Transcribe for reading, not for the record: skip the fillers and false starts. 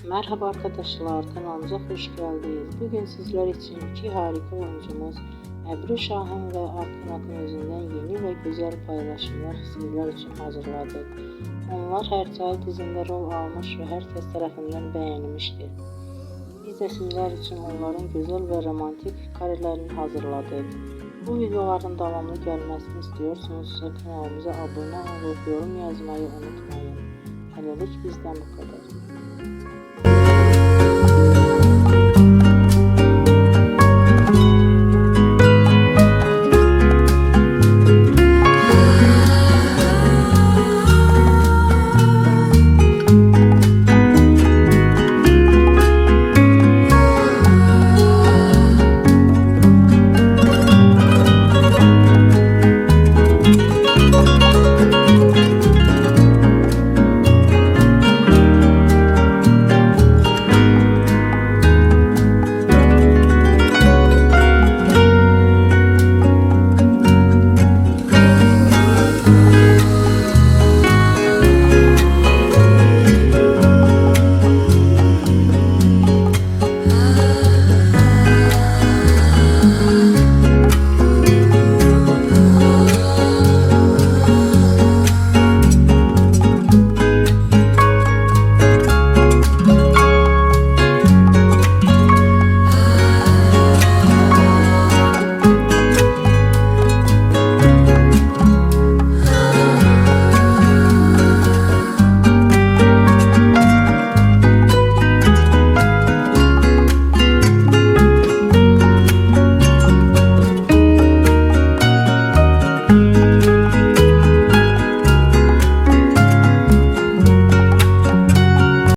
Merhaba arkadaşlar, kanalımıza hoş geldiniz. Bugün sizler için iki harika oyuncumuz Ebru Şahin ve Akın Akınözü'nden yeni ve güzel paylaşımlar sizler için hazırladık. Onlar her ay dizinde rol almış ve herkes tarafından beğenilmiştir. Biz de sizler için onların güzel ve romantik karelerini hazırladık. Bu videoların devamlı gelmesini istiyorsanız kanalımıza abone olup yorum yazmayı unutmayın. Hələlik bizden bu kadar.